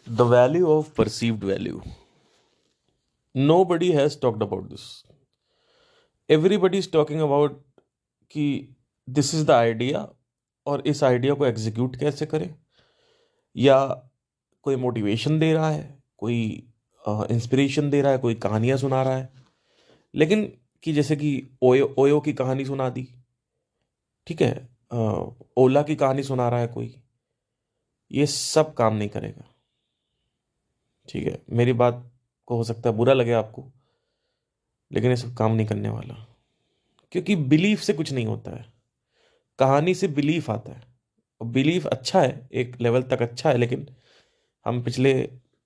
The value of perceived value. Nobody has talked about this. Everybody is talking about कि this is the idea और इस idea को execute कैसे करें, या कोई मोटिवेशन दे रहा है, कोई इंस्पिरेशन दे रहा है, कोई कहानियां सुना रहा है। लेकिन कि जैसे कि ओयो ओयो की कहानी सुना दी, ठीक है, ओला की कहानी सुना रहा है कोई, ये सब काम नहीं करेगा। ठीक है, मेरी बात को हो सकता है बुरा लगे आपको, लेकिन ये सब काम नहीं करने वाला। क्योंकि बिलीफ से कुछ नहीं होता है, कहानी से बिलीफ आता है। और बिलीफ अच्छा है, एक लेवल तक अच्छा है, लेकिन हम पिछले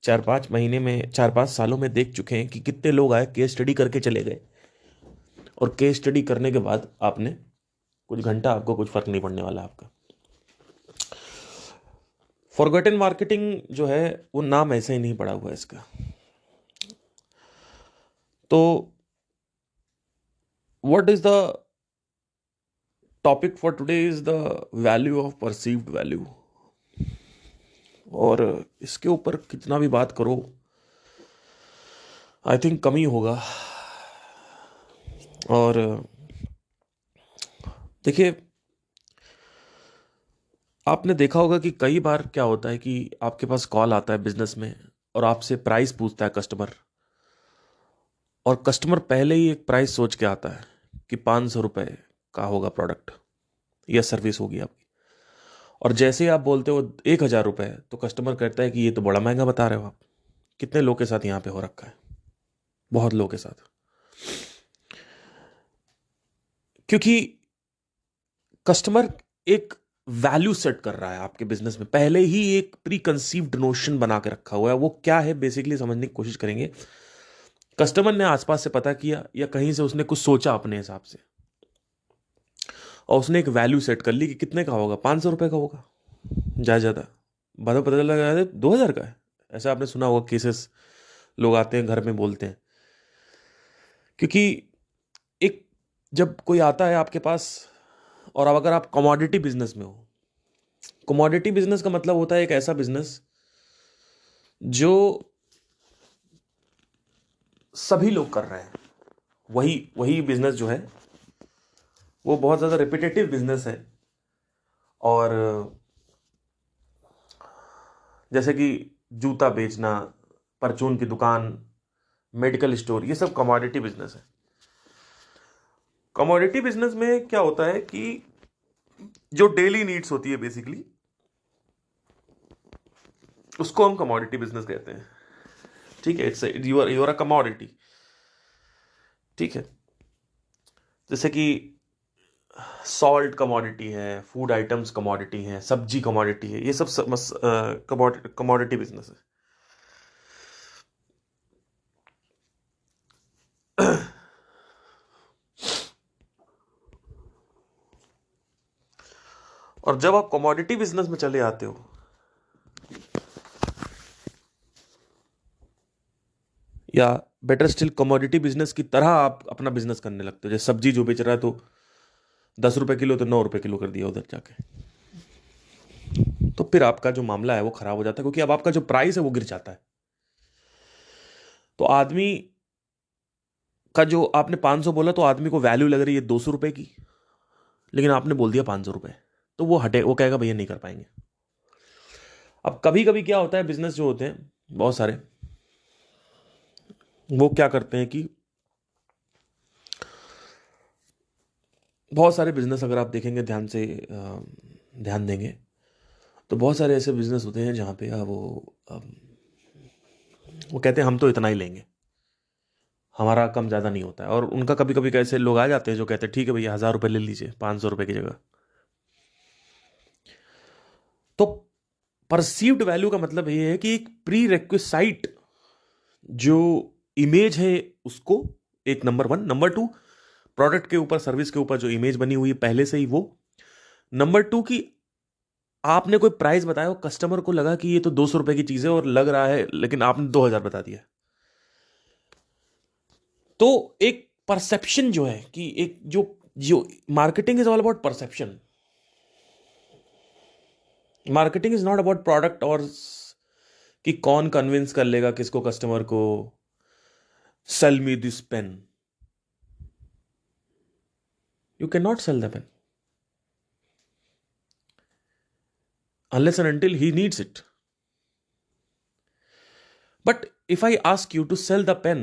4-5 महीने में, 4-5 सालों में देख चुके हैं कि कितने लोग आए, केस स्टडी करके चले गए, और केस स्टडी करने के बाद आपने कुछ घंटा, आपको कुछ फर्क नहीं पड़ने वाला आपका। फॉरगॉटन मार्केटिंग जो है, वो नाम ऐसे ही नहीं पड़ा हुआ है इसका। तो what is the topic for today is the value of perceived value. और इसके ऊपर कितना भी बात करो, आई थिंक कम ही होगा। और देखिए, आपने देखा होगा कि कई बार क्या होता है कि आपके पास कॉल आता है बिजनेस में, और आपसे प्राइस पूछता है कस्टमर, और कस्टमर पहले ही एक प्राइस सोच के आता है कि 500 रुपये का होगा प्रोडक्ट या सर्विस होगी आपकी। और जैसे ही आप बोलते हो 1,000 रुपये, तो कस्टमर कहता है कि ये तो बड़ा महंगा बता रहे हो आप। कितने लोग के साथ यहाँ पे हो रखा है, बहुत लोग के साथ। क्योंकि कस्टमर एक वैल्यू सेट कर रहा है आपके बिजनेस में, पहले ही एक प्री कंसीव्ड नोशन बना के रखा हुआ है। वो क्या है बेसिकली समझने की कोशिश करेंगे। कस्टमर ने आसपास से पता किया, या कहीं से उसने कुछ सोचा अपने हिसाब से, और उसने एक वैल्यू सेट कर ली कि कितने का होगा, 500 रुपये का होगा ज़्यादा। बाद में पता चला अरे 2,000 का है। ऐसा आपने सुना होगा केसेस, लोग आते हैं घर में बोलते हैं। क्योंकि एक, जब कोई आता है आपके पास, और अब अगर आप कमोडिटी बिजनेस में हो, कमोडिटी बिजनेस का मतलब होता है एक ऐसा बिजनेस जो सभी लोग कर रहे हैं। वही वही बिजनेस जो है, वो बहुत ज़्यादा रिपीटेटिव बिजनेस है। और जैसे कि जूता बेचना, परचून की दुकान, मेडिकल स्टोर, ये सब कमोडिटी बिजनेस है। कमोडिटी बिजनेस में क्या होता है कि जो डेली नीड्स होती है बेसिकली, उसको हम कमोडिटी बिजनेस कहते हैं। ठीक है, it's you are a commodity. ठीक है, जैसे कि सॉल्ट कमोडिटी है, फूड आइटम्स कमोडिटी है, सब्जी कमोडिटी है, ये सब कमोडिटी बिजनेस है। और जब आप कमोडिटी बिजनेस में चले आते हो, या बेटर स्टिल कमोडिटी बिजनेस की तरह आप अपना बिजनेस करने लगते हो, जैसे सब्जी जो बेच रहा है, तो 10 रुपए किलो तो 9 रुपए किलो कर दिया उधर जाके, तो फिर आपका जो मामला है वो खराब हो जाता है, क्योंकि अब आपका जो प्राइस है वो गिर जाता है। तो आदमी का, जो आपने 500 बोला, तो आदमी को वैल्यू लग रही है 200 रुपए की, लेकिन आपने बोल दिया 500 रुपए, तो वो हटे, वो कहेगा भैया नहीं कर पाएंगे। अब कभी कभी क्या होता है, बिजनेस जो होते हैं बहुत सारे, वो क्या करते हैं कि बहुत सारे बिजनेस अगर आप देखेंगे ध्यान से, ध्यान देंगे, तो बहुत सारे ऐसे बिजनेस होते हैं जहाँ पे वो कहते हैं हम तो इतना ही लेंगे, हमारा कम ज़्यादा नहीं होता है। और उनका कभी कभी कैसे लोग आ जाते हैं जो कहते हैं ठीक है भैया 1,000 रुपये ले लीजिए 500 रुपये की जगह। तो परसीव्ड वैल्यू का मतलब ये है कि एक प्री रिक्विसाइट जो इमेज है उसको, एक number one. Number two, product के ऊपर, सर्विस के ऊपर जो इमेज बनी हुई है पहले से ही वो। नंबर टू कि आपने कोई प्राइस बताया हो, कस्टमर को लगा कि ये तो 200 रुपए की चीज है और लग रहा है, लेकिन आपने 2,000 बता दिया। तो एक परसेप्शन जो है कि एक जो जो marketing is all about perception. Marketing is not about product और कि कौन कन्विंस कर लेगा किसको, कस्टमर को, sell me this pen. You can not sell the pen unless and until he needs it. But if I ask you to sell the pen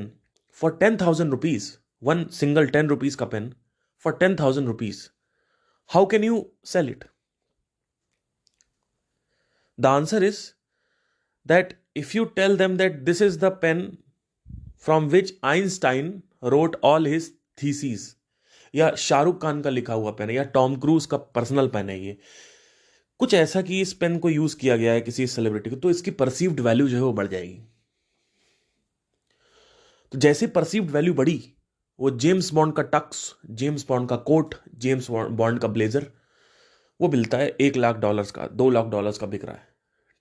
for 10,000 rupees, one single 10 rupees ka pen for 10,000 rupees, how can you sell it? The answer is that if you tell them that this is the pen from which Einstein wrote all his theses, या शाहरुख खान का लिखा हुआ pen है, या Tom cruise का personal pen है, ये कुछ ऐसा कि इस पेन को यूज किया गया है किसी सेलिब्रिटी को, तो इसकी परसीव्ड वैल्यू जो है वो बढ़ जाएगी। तो जैसे परसीव्ड वैल्यू बढ़ी, वो जेम्स बॉन्ड का टक्स, जेम्स बॉन्ड का कोट, जेम्स बॉन्ड का ब्लेजर, वो मिलता है $1,00,000 का, $2,00,000 का बिक रहा है,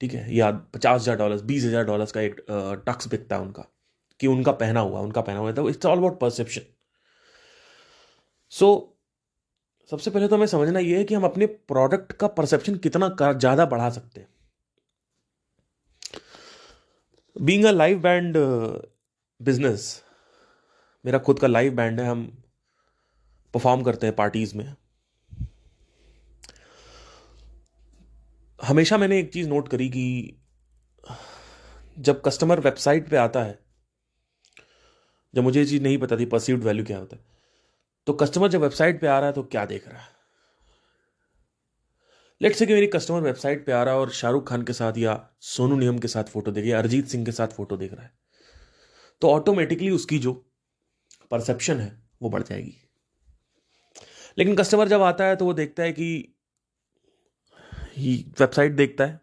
ठीक है, या $50,000, $20,000 का एक टक्स बिकता है उनका, कि उनका पहना हुआ, तो इट्स ऑल अबाउट परसेप्शन। सो सबसे पहले तो हमें समझना यह है कि हम अपने प्रोडक्ट का परसेप्शन कितना ज्यादा बढ़ा सकते हैं। Being a live band business, मेरा खुद का लाइव बैंड है, हम परफॉर्म करते हैं पार्टीज में। हमेशा मैंने एक चीज नोट करी कि जब कस्टमर वेबसाइट पे आता है, जब मुझे ये चीज नहीं पता थी परसीव्ड वैल्यू क्या होता है, तो कस्टमर जब वेबसाइट पे आ रहा है तो क्या देख रहा है। लेट्स से कि मेरी कस्टमर वेबसाइट पे आ रहा है और शाहरुख खान के साथ या सोनू निगम के साथ फोटो देख, या अरिजीत सिंह के साथ फोटो देख रहा है, तो ऑटोमेटिकली उसकी जो परसेप्शन है वो बढ़ जाएगी। लेकिन कस्टमर जब आता है तो वो देखता है कि वेबसाइट देखता है,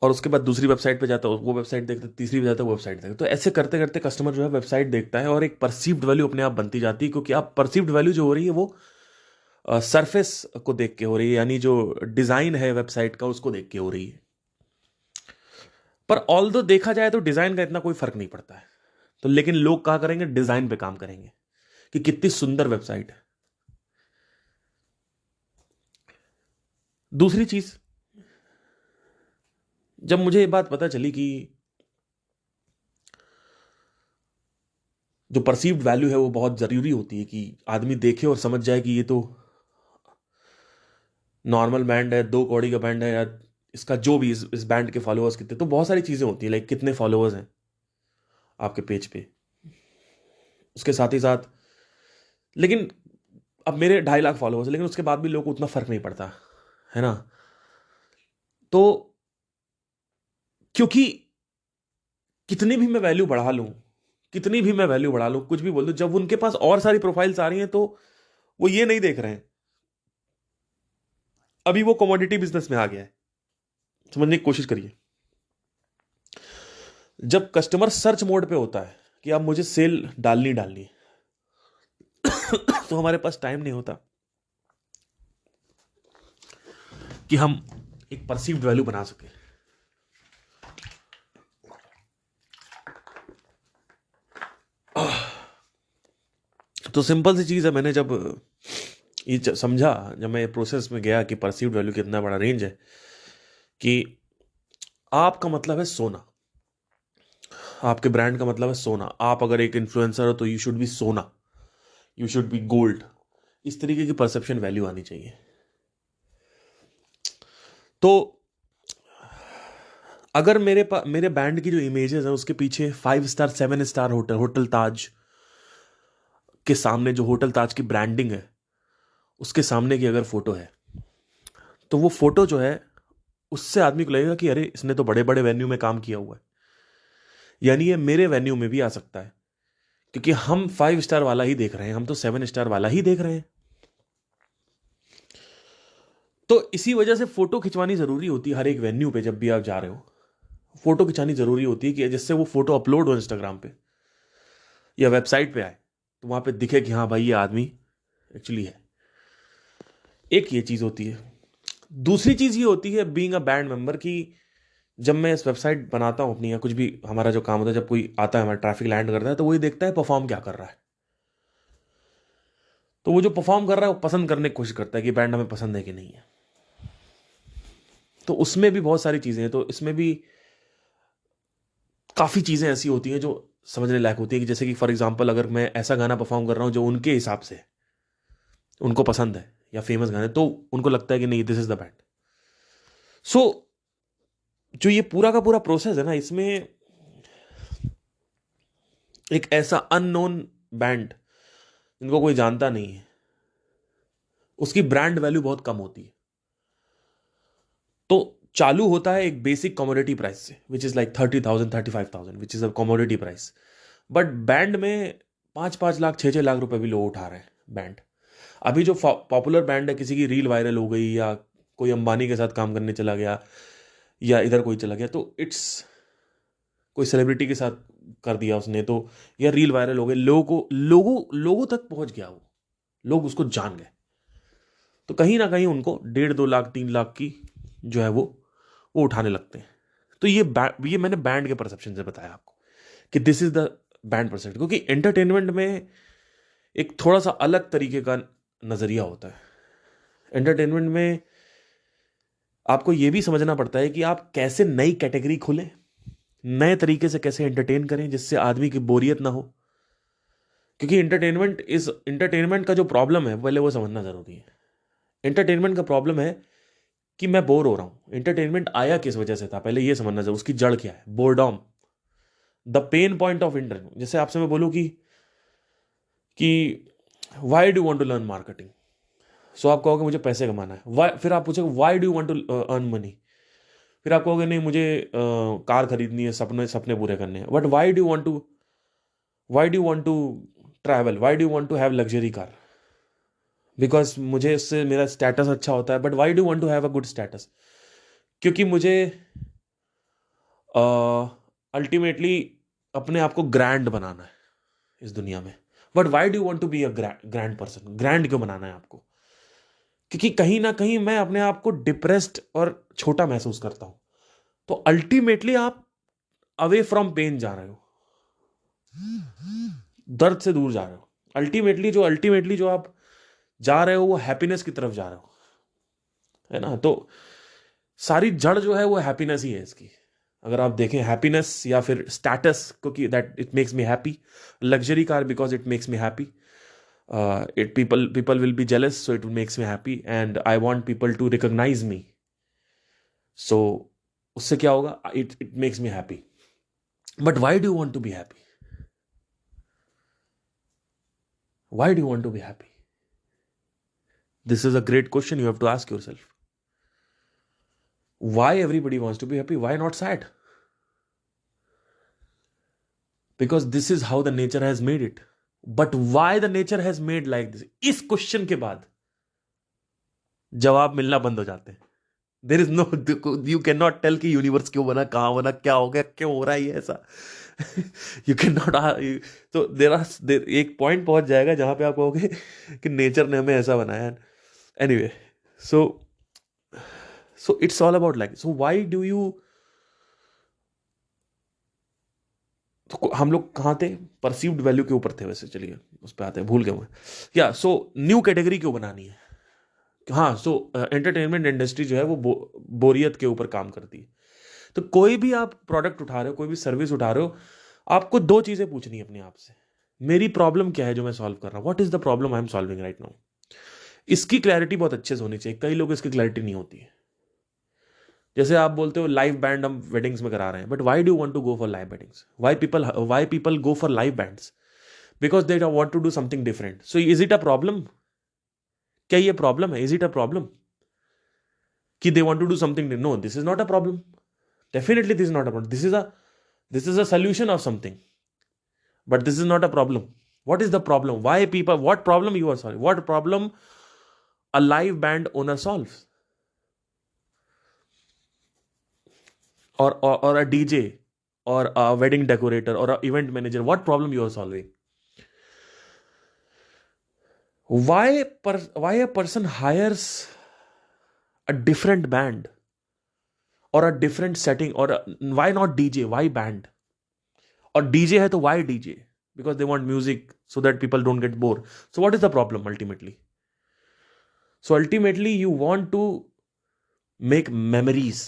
और उसके बाद दूसरी वेबसाइट पे जाता है, वो वेबसाइट देखता है, तीसरी पे जाता है, वो वेबसाइट देखता है। तो ऐसे करते करते कस्टमर जो है वेबसाइट देखता है, और एक परसीव्ड वैल्यू अपने आप बनती जाती है, क्योंकि आप परसीव्ड वैल्यू जो हो रही है वो सरफेस को देख के हो रही है, यानी जो डिजाइन है वेबसाइट का उसको देख के हो रही है। पर ऑल्दो देखा जाए तो डिजाइन का इतना कोई फर्क नहीं पड़ता है, तो लेकिन लोग क्या करेंगे, डिजाइन पे काम करेंगे कि कितनी सुंदर वेबसाइट है। दूसरी चीज, जब मुझे ये बात पता चली कि जो परसीव्ड वैल्यू है वो बहुत जरूरी होती है, कि आदमी देखे और समझ जाए कि ये तो नॉर्मल बैंड है, 2 कौड़ी का बैंड है, या इसका जो भी इस बैंड के फॉलोअर्स कितने, तो बहुत सारी चीजें होती है, लाइक कितने फॉलोअर्स हैं आपके पेज पे, उसके साथ ही साथ, लेकिन अब मेरे 2.5 लाख फॉलोअर्स, लेकिन उसके बाद भी लोगों को उतना फर्क नहीं पड़ता है ना। तो क्योंकि कितनी भी मैं वैल्यू बढ़ा लूं, कुछ भी बोल दूं, जब उनके पास और सारी प्रोफाइल्स आ रही हैं तो वो ये नहीं देख रहे हैं, अभी वो कमोडिटी बिजनेस में आ गया है। समझने की कोशिश करिए, जब कस्टमर सर्च मोड पे होता है कि अब मुझे सेल डालनी है, तो हमारे पास टाइम नहीं होता कि हम एक परसीव्ड वैल्यू बना सके। तो सिंपल सी चीज है, मैंने जब ये समझा, जब मैं प्रोसेस में गया कि परसीव्ड वैल्यू कितना बड़ा रेंज है, कि आपका मतलब है सोना, आपके ब्रांड का मतलब है सोना। आप अगर एक इन्फ्लुएंसर हो तो यू शुड बी सोना, यू शुड बी गोल्ड। इस तरीके की परसेप्शन वैल्यू आनी चाहिए। तो अगर मेरे बैंड की जो इमेजेस है उसके पीछे 5 स्टार 7 स्टार होटल ताज के सामने, जो होटल ताज की ब्रांडिंग है उसके सामने की अगर फोटो है, तो वो फोटो जो है उससे आदमी को लगेगा कि अरे इसने तो बड़े बड़े वेन्यू में काम किया हुआ है, यानी ये मेरे वेन्यू में भी आ सकता है, क्योंकि हम 5 स्टार वाला ही देख रहे हैं, हम तो 7 स्टार वाला ही देख रहे हैं। तो इसी वजह से फोटो खिंचवानी जरूरी होती है। हर एक वेन्यू पे जब भी आप जा रहे हो, फोटो खिंचानी जरूरी होती है, कि जिससे वो फोटो अपलोड हो इंस्टाग्राम पे या वेबसाइट पे आए, तो वहां पे दिखे कि हाँ भाई ये आदमी एक्चुअली है। एक ये चीज होती है। दूसरी चीज ये होती है बीइंग अ बैंड मेंबर, कि जब मैं इस वेबसाइट बनाता हूं अपनी, या कुछ भी हमारा जो काम होता है, जब कोई आता है हमारा ट्रैफिक लैंड करता है, तो वही देखता है परफॉर्म क्या कर रहा है। तो वो जो परफॉर्म कर रहा है वो पसंद करने की कोशिश करता है कि बैंड हमें पसंद है कि नहीं है। तो उसमें भी बहुत सारी चीजें हैं। तो इसमें भी काफ़ी चीज़ें ऐसी होती हैं जो समझने लायक होती है, कि जैसे कि फॉर एग्जांपल अगर मैं ऐसा गाना परफॉर्म कर रहा हूँ जो उनके हिसाब से उनको पसंद है या फेमस गाने, तो उनको लगता है कि नहीं, दिस इज द बैंड। सो जो ये पूरा का पूरा प्रोसेस है ना, इसमें एक ऐसा अननोन बैंड जिनको कोई जानता नहीं है, उसकी ब्रांड वैल्यू बहुत कम होती है। तो चालू होता है एक बेसिक कमोडिटी प्राइस से, which is like 30,000 35,000, which is a commodity price. But band में 5-5 लाख 6-6 लाख रुपए भी लोग उठा रहे हैं बैंड। अभी जो पॉपुलर बैंड है, किसी की रील वायरल हो गई, या कोई अंबानी के साथ काम करने चला गया, या इधर कोई चला गया, तो इट्स कोई सेलिब्रिटी के साथ कर दिया उसने, तो या रील वायरल हो गई, लोगों तक पहुंच गया वो, लोग उसको जान गए, तो कहीं ना कहीं उनको 1.5-2 लाख 3 लाख की जो है वो उठाने लगते हैं। तो ये मैंने बैंड के परसेप्शन से बताया आपको कि this is the band perception, क्योंकि एंटरटेनमेंट में एक थोड़ा सा अलग तरीके का नजरिया होता है। एंटरटेनमेंट में आपको यह भी समझना पड़ता है कि आप कैसे नई कैटेगरी खोलें, नए तरीके से कैसे एंटरटेन करें जिससे आदमी की बोरियत ना हो। क्योंकि एंटरटेनमेंट का जो प्रॉब्लम है, पहले वो समझना जरूरी है। एंटरटेनमेंट का प्रॉब्लम है कि मैं बोर हो रहा हूं। एंटरटेनमेंट आया किस वजह से था, पहले ये समझना जरूरी, उसकी जड़ क्या है, boredom, the pain point of internet. जैसे आपसे मैं बोलूं कि why do want to learn marketing, so आप कहोगे मुझे पैसे कमाना है। फिर आप पूछोगे why do want to earn money, फिर आप कहोगे नहीं, मुझे कार खरीदनी है, सपने सपने पूरे करने हैं। But why do want to travel, why do want to have luxury car, because मुझे इससे मेरा स्टेटस अच्छा होता है। But why do want to have a good status, क्योंकि मुझे अल्टीमेटली अपने आप को ग्रैंड बनाना है इस दुनिया में। But why do want to be a grand person, grand क्यों बनाना है आपको? क्योंकि कहीं ना कहीं मैं अपने आप को डिप्रेस्ड और छोटा महसूस करता हूं। तो अल्टीमेटली आप अवे फ्रॉम पेन जा रहे हो, दर्द से दूर जा रहे हो। अल्टीमेटली जो आप जा रहे हो वो हैप्पीनेस की तरफ जा रहे हो, है ना? तो सारी जड़ जो है वो हैप्पीनेस ही है इसकी। अगर आप देखें हैप्पीनेस या फिर स्टेटस, क्योंकि that it makes me happy, luxury car because it makes me happy, it people will be jealous, so it makes me happy, and I want people to recognize me, so उससे क्या होगा, it makes me happy. But why do you want to be happy? Why do you want to be happy? This is a great question you have to ask yourself. Why everybody wants to be happy? Why not sad? Because this is how the nature has made it. But why the nature has made like this, इस question के बाद जवाब मिलना बंद हो जाते हैं। There is no, you can not tell कि यूनिवर्स क्यों बना, कहां बना, क्या हो गया, क्यों हो रहा है ये ऐसा। You can not. तो एक पॉइंट पहुंच जाएगा जहां पे आप कहोगे कि नेचर ने हमें ऐसा बनाया। Anyway, so it's all about like, so why do you. तो हम लोग कहाँ थे, परसीव्ड वैल्यू के ऊपर थे। वैसे चलिए उस पर आते हैं, भूल गए मैं। या सो न्यू कैटेगरी क्यों बनानी है? हाँ, सो एंटरटेनमेंट इंडस्ट्री जो है वो बोरियत के ऊपर काम करती है। तो कोई भी आप प्रोडक्ट उठा रहे हो, कोई भी सर्विस उठा रहे हो, आपको दो चीजें पूछनी है अपने आप से। मेरी प्रॉब्लम क्या है जो मैं सॉल्व कर रहा हूं, what is the problem I am solving right now. इसकी क्लैरिटी बहुत अच्छे से होनी चाहिए। कई लोग इसकी क्लैरिटी नहीं होती है। जैसे आप बोलते हो लाइव बैंड हम वेडिंग्स में करा रहे हैं, but why do want to go for live weddings? Why people go for live bands? Because they want to do something different. So is it a problem? क्या ये प्रॉब्लम है? Is it a problem कि they want to do something? No, this is not a problem. Definitely this is not a problem. This is a solution of something, but this is not a problem. What is the problem? Why people, what problem you are solving? What problem a live band owner solves, or a DJ, or a wedding decorator, or a event manager? What problem you are solving? Why a person hires a different band or a different setting, or why not DJ? Why band? Or DJ है तो why DJ? Because they want music so that people don't get bored. So what is the problem ultimately? So ultimately you want to make memories.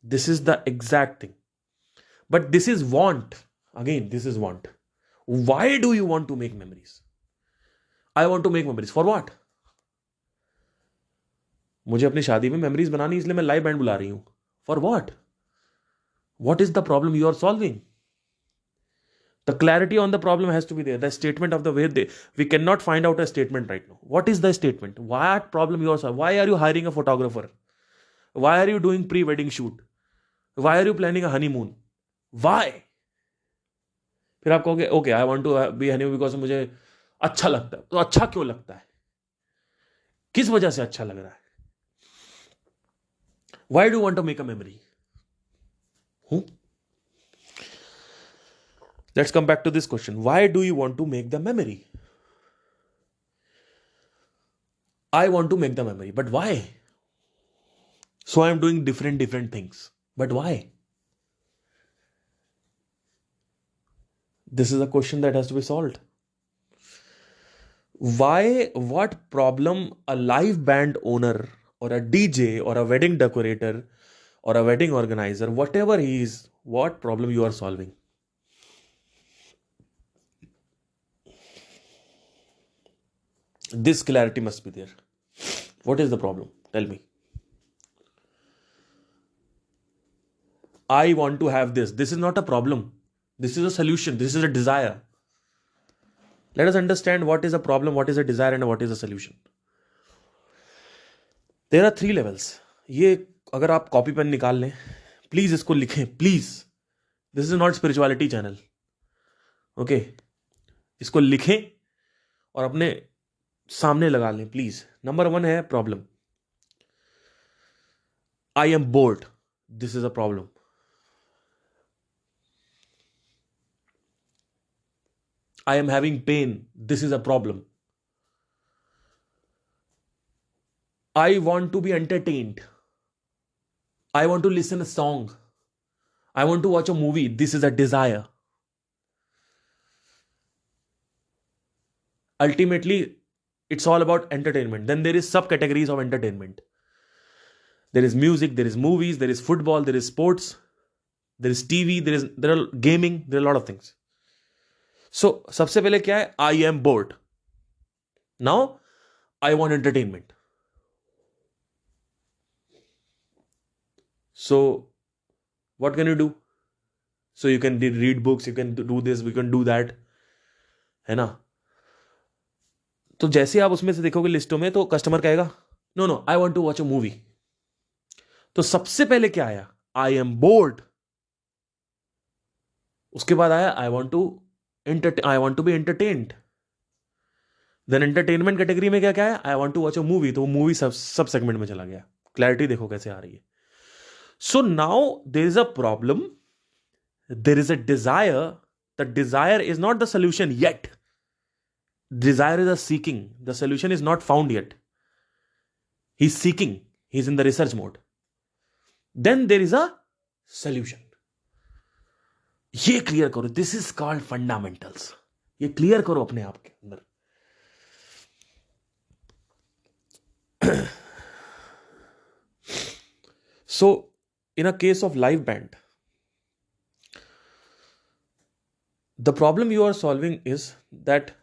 This is the exact thing. But this is want. Again, this is want. Why do you want to make memories? I want to make memories. For what? मुझे अपनी शादी में memories बनानी, इसलिए मैं live band बुला रही हूं. For what? What is the problem you are solving? The clarity on the problem has to be there. The statement of the way we cannot find out a statement right now. What is the statement? What problem you are solving? Why are you hiring a photographer? Why are you doing pre-wedding shoot? Why are you planning a honeymoon? Why? फिर आप कहोगे okay I want to be honeymoon because मुझे अच्छा लगता है. तो अच्छा क्यों लगता है? किस वजह से अच्छा लग रहा है? Why do you want to make a memory? Let's come back to this question. Why do you want to make the memory? I want to make the memory, but why? So I'm doing different things. But why? This is a question that has to be solved. Why, what problem a live band owner or a DJ or a wedding decorator or a wedding organizer, whatever he is, what problem you are solving? This clarity must be there. What is the problem? Tell me. I want to have this. This is not a problem. This is a solution. This is a desire. Let us understand what is a problem, what is a desire, and what is a solution. There are 3 levels. ये अगर आप copy pen निकाल लें, please इसको लिखें, please. This is not spirituality channel. Okay, इसको लिखें और अपने सामने लगा लें प्लीज. नंबर 1 है problem. I am board. This is a problem. I am having pain. This is a problem. I want to be entertained. I want to listen a song. I want to watch a movie. This is a desire. Ultimately, it's all about entertainment. Then there is subcategories of entertainment. There is music, there is movies, there is football, there is sports, there is TV, there are gaming, there are a lot of things. So, सबसे पहले क्या है? I am bored. Now, I want entertainment. So, what can you do? So, you can read books, you can do this, we can do that. है ना? तो जैसे आप उसमें से देखोगे लिस्टों में, तो कस्टमर कहेगा no no I want to watch a movie. तो सबसे पहले क्या आया? I am bored. उसके बाद आया I want to be entertained. Then entertainment category में क्या क्या है? I want to watch a movie. तो वो मूवी सब सेगमेंट में चला गया. क्लैरिटी देखो कैसे आ रही है. So now there is a problem, there is a desire. The desire is not the solution yet. Desire is a seeking. The solution is not found yet. He's seeking. He's in the research mode. Then there is a solution. ये clear करो. This is called fundamentals. ये clear करो अपने आप के अंदर. So, in a case of live band, the problem you are solving is that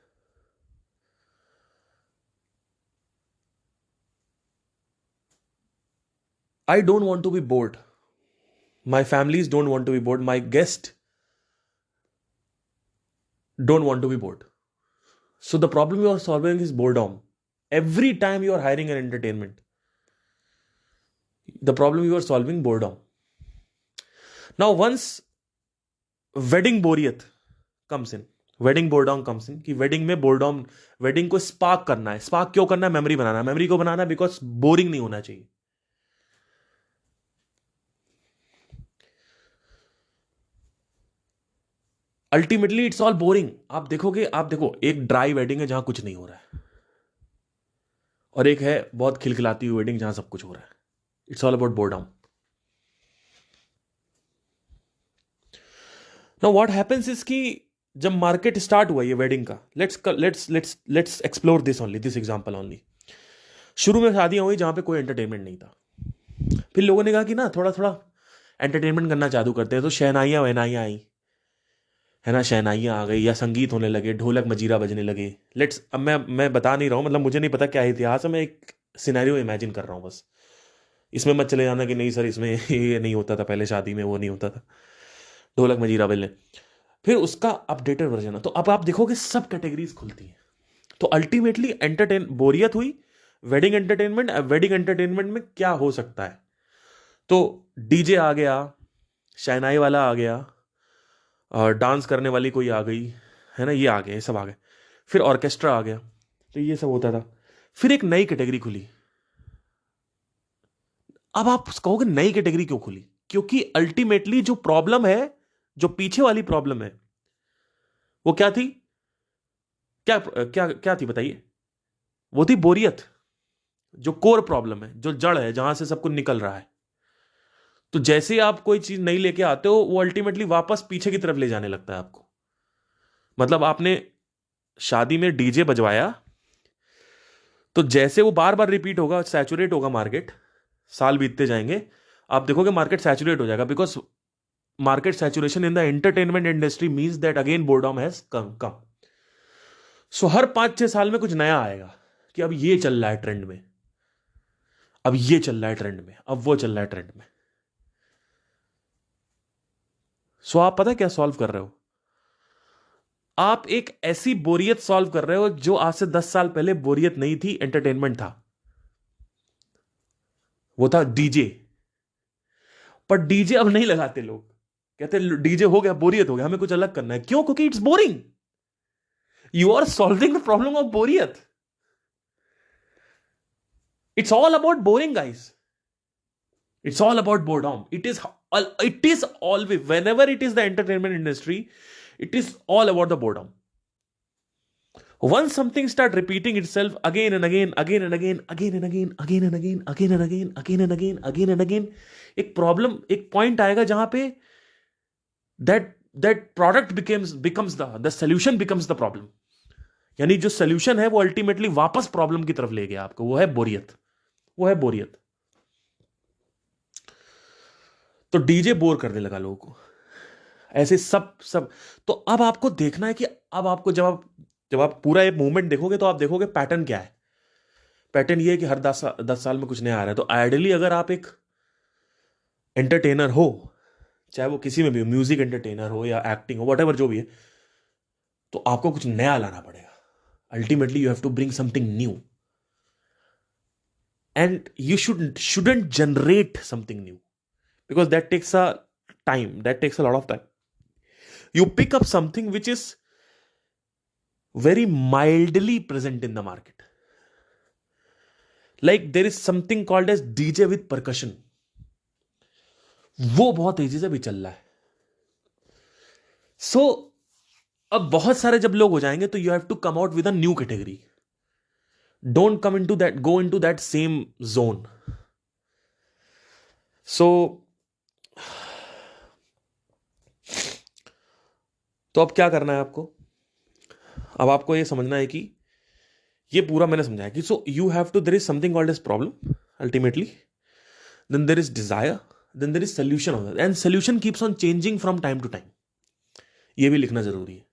I don't want to be bored. My families don't want to be bored. My guests don't want to be bored. So the problem you are solving is boredom. Every time you are hiring an entertainment, the problem you are solving boredom. Now once wedding बोरियत comes in, wedding boredom comes in, कि wedding में boredom, wedding को spark करना है. Spark क्यों करना है? Memory बनाना है. मेमोरी को बनाना है बिकॉज बोरिंग नहीं होना चाहिए. Ultimately it's all boring. आप देखो एक ड्राई वेडिंग है जहां कुछ नहीं हो रहा है, और एक है बहुत खिलखिलाती हुई वेडिंग जहां सब कुछ हो रहा है. It's all about boredom. Now what happens is कि जब मार्केट स्टार्ट हुआ ये वेडिंग का, let's explore this only, this example only. शुरू में शादियां हुई जहां पे कोई एंटरटेनमेंट नहीं था. फिर लोगों ने कहा कि ना थोड़ा थोड़ा एंटरटेनमेंट करना चालू करते हैं तो शहनाइयाँ वहनाइयाँ आई, है ना, शहनाइयाँ आ गई या संगीत होने लगे, ढोलक मजीरा बजने लगे। लेट्स, अब मैं बता नहीं रहा हूँ, मतलब मुझे नहीं पता क्या इतिहास है, मैं एक सिनेरियो इमेजिन कर रहा हूँ बस। इसमें मत चले जाना कि नहीं सर इसमें ये नहीं होता था पहले, शादी में वो नहीं होता था, ढोलक मजीरा बजने। फिर उसका अपडेटेड वर्जन है, तो अब आप देखोगे सब कैटेगरीज खुलती हैं। तो अल्टीमेटली एंटरटेन बोरियत हुई, वेडिंग एंटरटेनमेंट। वेडिंग एंटरटेनमेंट में क्या हो सकता है, तो डीजे आ गया, शहनाई वाला आ गया, और डांस करने वाली कोई आ गई, है ना, ये आ गए, ये सब आ गए। फिर ऑर्केस्ट्रा आ गया, तो ये सब होता था। फिर एक नई कैटेगरी खुली। अब आप कहोगे नई कैटेगरी क्यों खुली, क्योंकि अल्टीमेटली जो प्रॉब्लम है, जो पीछे वाली प्रॉब्लम है, वो क्या थी? क्या क्या क्या थी बताइए? वो थी बोरियत। जो कोर प्रॉब्लम है, जो जड़ है, जहां से सब कुछ निकल रहा है। तो जैसे ही आप कोई चीज नहीं लेके आते हो, वो अल्टीमेटली वापस पीछे की तरफ ले जाने लगता है आपको। मतलब आपने शादी में डीजे बजवाया, तो जैसे वो बार बार रिपीट होगा, सैचुरेट होगा मार्केट, साल बीतते जाएंगे, आप देखोगे मार्केट सैचुरेट हो जाएगा। Because market saturation in the entertainment industry means that again boredom has come. So हर 5-6 साल में कुछ नया आएगा कि अब ये चल रहा है ट्रेंड में, अब ये चल रहा है ट्रेंड में, अब वो चल रहा है ट्रेंड में। सो आप पता है क्या सॉल्व कर रहे हो? आप एक ऐसी बोरियत सॉल्व कर रहे हो जो आज से 10 साल पहले बोरियत नहीं थी, एंटरटेनमेंट था। वो था डीजे। पर डीजे अब नहीं लगाते लोग, कहते डीजे हो गया, बोरियत हो गया, हमें कुछ अलग करना है। क्यों? क्योंकि it's boring. You are solving the problem of बोरियत। It's all about boring guys. It's all about boredom. It is always, whenever it is the entertainment industry, it is all about the boredom. Once something start repeating itself again and again, again and again, again and again, again and again, again and again, again and again, again and again, एक problem, एक point आएगा जहां पे that product becomes the solution becomes the problem. यानी जो solution है वो ultimately वापस प्रॉब्लम की तरफ ले गया आपको, वो है बोरियत, वो है बोरियत। तो डीजे बोर करने लगा लोगों को, ऐसे सब सब। तो अब आपको देखना है कि अब आपको जब आप पूरा ये मूवमेंट देखोगे, तो आप देखोगे पैटर्न क्या है। पैटर्न ये है कि हर 10 साल में कुछ नया आ रहा है। तो आइडियली अगर आप एक एंटरटेनर हो, चाहे वो किसी में भी हो, म्यूजिक एंटरटेनर हो या एक्टिंग हो, वट जो भी है, तो आपको कुछ नया लाना पड़ेगा। Ultimately you have to bring something new, and you shouldn't generate something new, because that takes a time, that takes a lot of time. You pick up something which is very mildly present in the market, like there is something called as DJ with percussion. वो बहुत तेजी से भी चल रहा है। सो अब बहुत सारे जब लोग हो जाएंगे, तो you have to come out with a new category. Don't come into that, go into that same zone. So तो अब क्या करना है आपको? अब आपको ये समझना है कि ये पूरा मैंने समझाया कि so you have to, there is something called as problem ultimately, then there is desire, then there is solution of that, and solution keeps on changing from time to time. ये भी लिखना जरूरी है।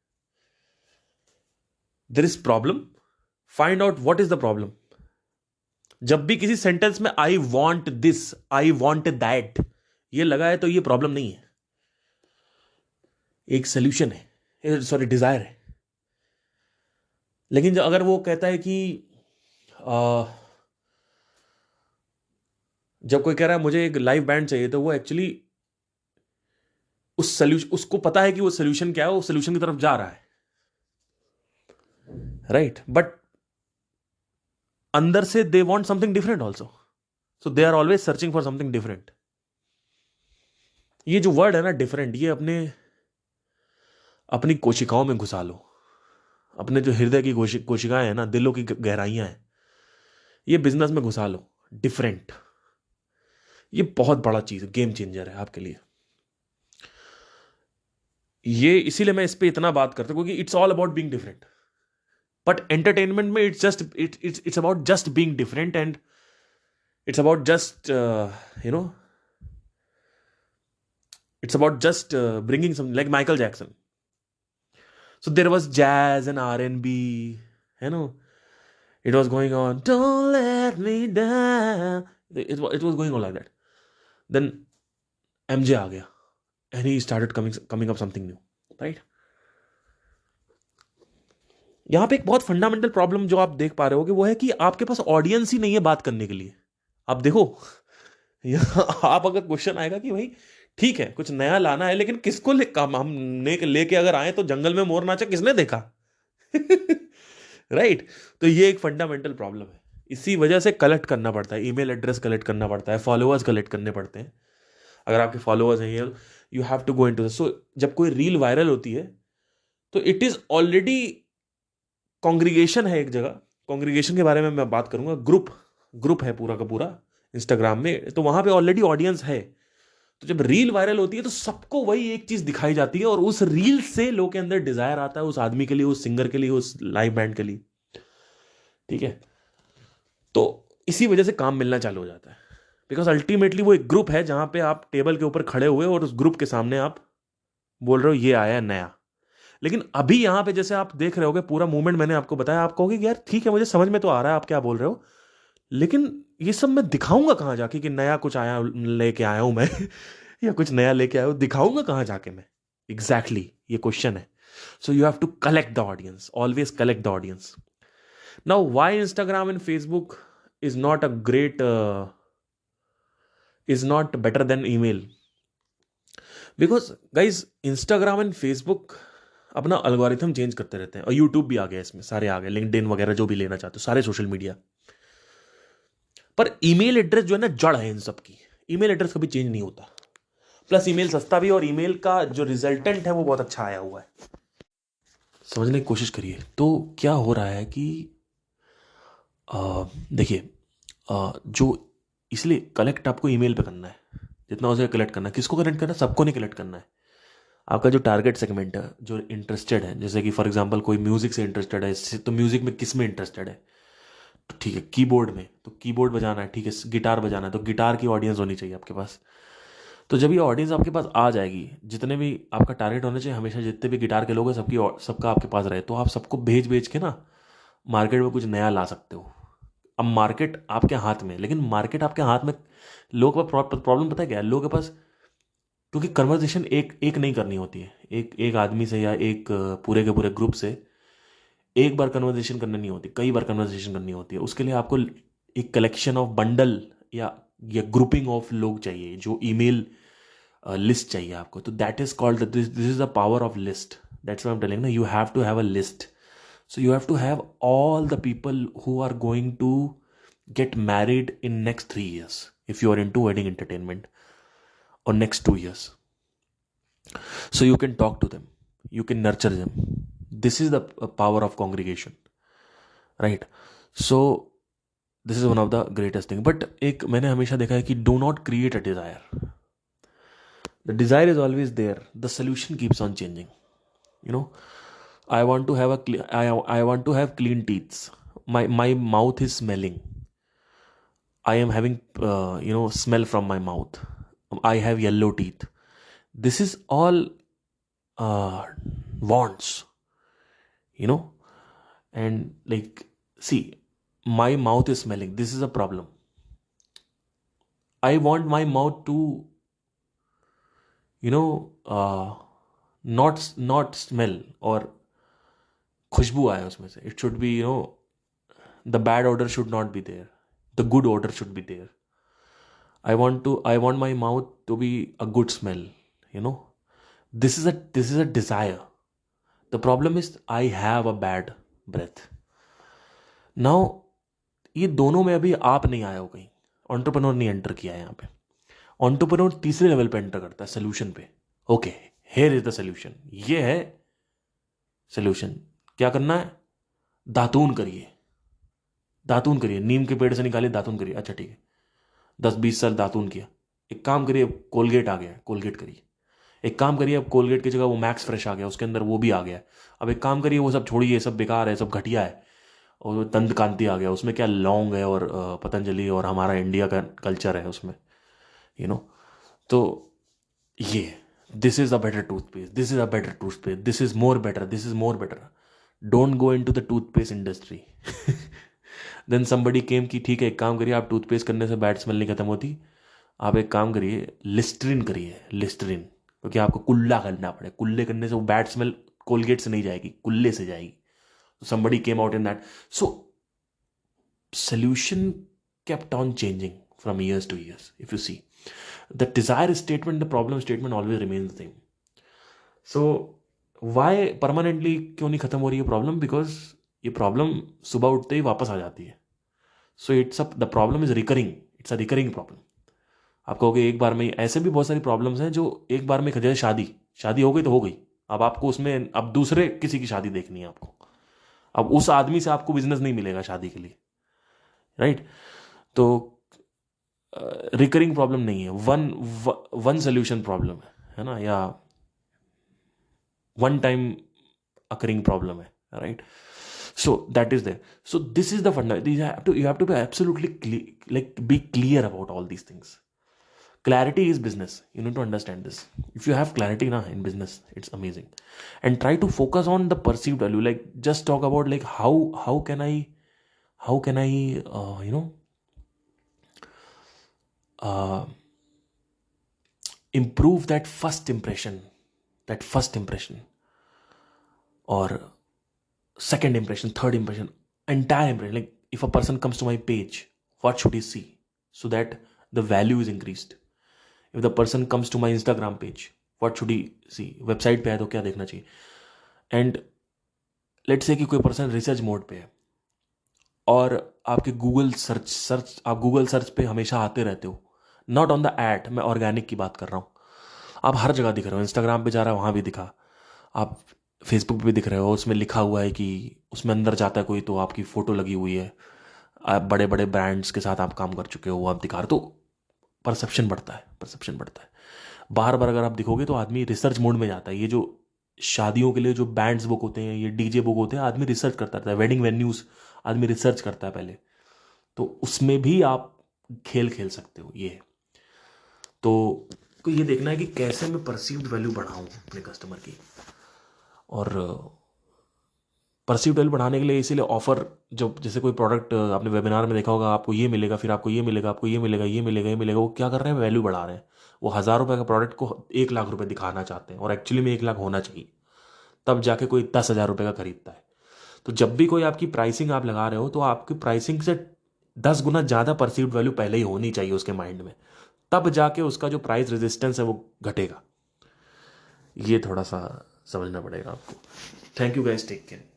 There is problem, find out what is the problem. जब भी किसी sentence में I want this, I want that, ये लगा है, तो ये प्रॉब्लम नहीं है, एक सोल्यूशन है, सॉरी डिजायर है। लेकिन अगर वो कहता है कि जब कोई कह रहा है मुझे एक लाइव बैंड चाहिए, तो वो एक्चुअली उस सोल्यूशन, उसको पता है कि वो सोल्यूशन क्या है, वो सोल्यूशन की तरफ जा रहा है, राइट? बट अंदर से they want something different also, so they are always searching for something different. ये जो वर्ड है ना डिफरेंट, ये अपनी कोशिकाओं में घुसा लो। अपने जो हृदय की कोशिकाएं हैं ना, दिलों की गहराइयां हैं, ये बिजनेस में घुसा लो। डिफरेंट, ये बहुत बड़ा चीज है, गेम चेंजर है आपके लिए। ये इसीलिए मैं इस पे इतना बात करता हूं, क्योंकि it's all about being different. But entertainment में it's about just being different, and it's about just you know It's about just bringing some, like Michael Jackson. So there was jazz and R&B, you know. It was going on, don't let me down. It was going on like that. Then MJ आ गया, and he started coming up something new, right? यहाँ पे एक बहुत fundamental problem जो आप देख पा रहे होगे वो है कि आपके पास ऑडियंस ही नहीं है बात करने के लिए. आप देखो, यहाँ आप अगर क्वेश्चन आएगा कि भाई ठीक है कुछ नया लाना है, लेकिन किसको हमने लेके अगर आए तो जंगल में मोर नाचा किसने देखा? राइट. तो ये एक फंडामेंटल प्रॉब्लम है. इसी वजह से कलेक्ट करना पड़ता है, ईमेल एड्रेस कलेक्ट करना पड़ता है, फॉलोअर्स कलेक्ट करने पड़ते हैं. अगर आपके फॉलोअर्स हैं, you have to go into this. So जब कोई रील वायरल होती है तो इट इज ऑलरेडी कॉन्ग्रीगेशन है एक जगह. कॉन्ग्रीगेशन के बारे में मैं बात करूंगा. ग्रुप है पूरा का पूरा इंस्टाग्राम में, तो वहां पे ऑलरेडी ऑडियंस है. तो जब रील वायरल होती है तो सबको वही एक चीज दिखाई जाती है, और उस रील से लोग के अंदर डिजायर आता है उस आदमी के लिए, उस सिंगर के लिए, उस लाइव बैंड के लिए. ठीक है. तो इसी वजह से काम मिलना चालू हो जाता है. बिकॉज अल्टीमेटली वो एक ग्रुप है जहां पे आप टेबल के ऊपर खड़े हुए और उस ग्रुप के सामने आप बोल रहे हो ये आया है नया. लेकिन अभी यहां पे जैसे आप देख रहे होगे पूरा मूवमेंट मैंने आपको बताया, आप कहोगे कि यार ठीक है मुझे समझ में तो आ रहा है आप क्या बोल रहे हो, लेकिन ये सब मैं दिखाऊंगा कहां जाके कि नया कुछ आया लेके आया हूं मैं या कुछ नया लेके आया हूं, दिखाऊंगा कहां जाके मैं? एग्जैक्टली ये क्वेश्चन है. So you have to collect the audience, always collect the audience. Now why Instagram and Facebook is not a great is not better than email? Because guys Instagram and Facebook अपना algorithm change करते रहते हैं, और YouTube भी आ गया इसमें, सारे आ गए, लिंक्डइन वगैरह जो भी लेना चाहते हो सारे सोशल मीडिया. पर ईमेल एड्रेस जो है ना जड़ है इन सब की. ईमेल एड्रेस कभी चेंज नहीं होता. प्लस ईमेल सस्ता भी, और ईमेल का जो रिजल्टेंट है वो बहुत अच्छा आया हुआ है. समझने की कोशिश करिए. तो क्या हो रहा है कि देखिए, जो इसलिए कलेक्ट आपको ईमेल पे करना है, जितना हो सके कलेक्ट करना है. किसको कलेक्ट करना है? सबको नहीं कलेक्ट करना है. आपका जो टारगेट सेगमेंट है, जो इंटरेस्टेड है, जैसे कि फॉर एग्जांपल कोई म्यूजिक से इंटरेस्टेड है, तो म्यूजिक में किस में इंटरेस्टेड है? तो ठीक है, कीबोर्ड में तो कीबोर्ड बजाना है. ठीक है, गिटार बजाना है तो गिटार की ऑडियंस होनी चाहिए आपके पास. तो जब ये ऑडियंस आपके पास आ जाएगी, जितने भी आपका टारगेट होना चाहिए हमेशा, जितने भी गिटार के लोग हैं सबका आपके पास रहे, तो आप सबको भेज भेज के ना मार्केट में कुछ नया ला सकते हो. अब मार्केट आपके हाथ में, लेकिन मार्केट आपके हाथ में लोगों का प्रॉब्लम पता है क्या है? लोगों के पास, क्योंकि कन्वर्सेशन एक एक नहीं करनी होती है, एक एक आदमी से या एक पूरे के पूरे ग्रुप से एक बार कन्वर्सेशन करनी नहीं होती, कई बार कन्वर्सेशन करनी होती है. उसके लिए आपको एक कलेक्शन ऑफ बंडल या ग्रुपिंग ऑफ लोग चाहिए, जो ईमेल लिस्ट चाहिए आपको. तो that is called, this is the power of list. That's what I am telling ना, you have to have a list. So you have to have all the people who are going to get married in next 3 years if you are into wedding entertainment, or next 2 years. So you can talk to them, you can nurture them. This is the power of congregation, right? So this is one of the greatest thing. But एक मैंने हमेशा देखा है कि do not create a desire. The desire is always there. The solution keeps on changing. You know, I want to have I want to have clean teeth. My mouth is smelling. I am having smell from my mouth. I have yellow teeth. This is all wants, and like, see, my mouth is smelling. This is a problem. I want my mouth to not smell, or खुशबू आए उसमें से. It should be, the bad order should not be there, the good order should be there. I want my mouth to be a good smell. This is a desire. The problem is I have a bad breath. Now ये दोनों में अभी आप नहीं आए हो, कहीं entrepreneur नहीं एंटर किया है यहाँ पे. एंटरप्रेन्योर तीसरे लेवल पे एंटर करता है, सोल्यूशन पे. Okay, here is the solution. ये है सोल्यूशन. क्या करना है? दातून करिए. नीम के पेड़ से निकालिए, दातून करिए. अच्छा ठीक है, 10-20 साल दातून किया. एक काम करिए, कोलगेट आ गया, कोलगेट करिए. एक काम करिए, अब कोलगेट की जगह वो मैक्स फ्रेश आ गया, उसके अंदर वो भी आ गया. अब एक काम करिए, वो सब छोड़िए, सब बेकार है, सब घटिया है, और तंत कांति आ गया, उसमें क्या लौंग है और पतंजलि और हमारा इंडिया का कल्चर है उसमें. तो ये this is a better toothpaste, this is a better toothpaste, this is more better, this is more better. Don't go into the toothpaste industry. Then somebody came कि ठीक है एक काम करिए, आप टूथपेस्ट करने से बैड स्मेल नहीं खत्म होती, आप एक काम करिए लिस्ट्रीन करिए, लिस्ट्रीन, क्योंकि आपको कुल्ला करना पड़े, कुल्ले करने से वो बैड स्मेल कोलगेट से नहीं जाएगी, कुल्ले से जाएगी. So somebody came out in that. So solution kept on changing from years to years. If you see, the desire statement, the problem statement always remains the same. So why permanently क्यों नहीं खत्म हो रही है problem? Because ये problem सुबह उठते ही वापस आ जाती है. So it's the problem is recurring, it's a recurring problem. आप कहोगे एक बार में, ऐसे भी बहुत सारी प्रॉब्लम्स हैं जो एक बार में, जैसे शादी हो गई तो हो गई, अब आपको उसमें अब दूसरे किसी की शादी देखनी है आपको, अब उस आदमी से आपको बिजनेस नहीं मिलेगा शादी के लिए, राइट? तो रिकरिंग प्रॉब्लम नहीं है, वन सोल्यूशन प्रॉब्लम है ना, या वन टाइम अकरिंग प्रॉब्लम है, right? So that is there. So this is the fundamental. You have to be absolutely be clear about all these things. Clarity is business. You need to understand this. If you have clarity na in business, it's amazing. And try to focus on the perceived value. Like just talk about like how can I improve that first impression, or second impression, third impression, entire impression. Like if a person comes to my page, what should he see so that the value is increased? If the person comes to my Instagram page, what should he see? Website पे है तो क्या देखना चाहिए? And let's say कि कोई person research mode पे है और आपके आप गूगल सर्च पे हमेशा आते रहते हो, नॉट ऑन द एड, मैं ऑर्गेनिक की बात कर रहा हूँ. आप हर जगह दिख रहे हो, इंस्टाग्राम पे जा रहा है वहाँ भी दिखा, आप फेसबुक पे भी दिख रहे हो, उसमें लिखा हुआ है कि उसमें अंदर जाता है कोई तो आपकी फ़ोटो लगी हुई है, आप बड़े बड़े ब्रांड्स के साथ आप काम कर चुके हो, वो आप दिखा रहे, तो परसेप्शन बढ़ता है. बार बार अगर आप दिखोगे तो आदमी रिसर्च मोड में जाता है. ये जो शादियों के लिए जो बैंड्स बुक होते हैं, ये डीजे बुक होते हैं, आदमी रिसर्च करता रहता है. वेडिंग वेन्यूज़ आदमी रिसर्च करता है पहले, तो उसमें भी आप खेल खेल सकते हो. ये तो ये देखना है कि कैसे मैं परसीव्ड वैल्यू बढ़ाऊँ अपने कस्टमर की. और परसीव्ड वैल्यू बढ़ाने के लिए इसीलिए ऑफर, जब जैसे कोई प्रोडक्ट आपने वेबिनार में देखा होगा, आपको ये मिलेगा, फिर आपको ये मिलेगा, आपको ये मिलेगा, ये मिलेगा, ये मिलेगा, वो क्या कर रहे हैं? वैल्यू बढ़ा रहे हैं. वो 1,000 रुपये का प्रोडक्ट को 1,00,000 रुपये दिखाना चाहते हैं, और एक्चुअली में 1,00,000 होना चाहिए, तब जाके कोई 10,000 रुपये का खरीदता है. तो जब भी कोई आपकी प्राइसिंग आप लगा रहे हो, तो आपकी प्राइसिंग से 10 गुना ज़्यादा परसीव्ड वैल्यू पहले ही होनी चाहिए उसके माइंड में, तब जाके उसका जो प्राइस रेजिस्टेंस है वो घटेगा. ये थोड़ा सा समझना पड़ेगा आपको. Thank you guys, take care.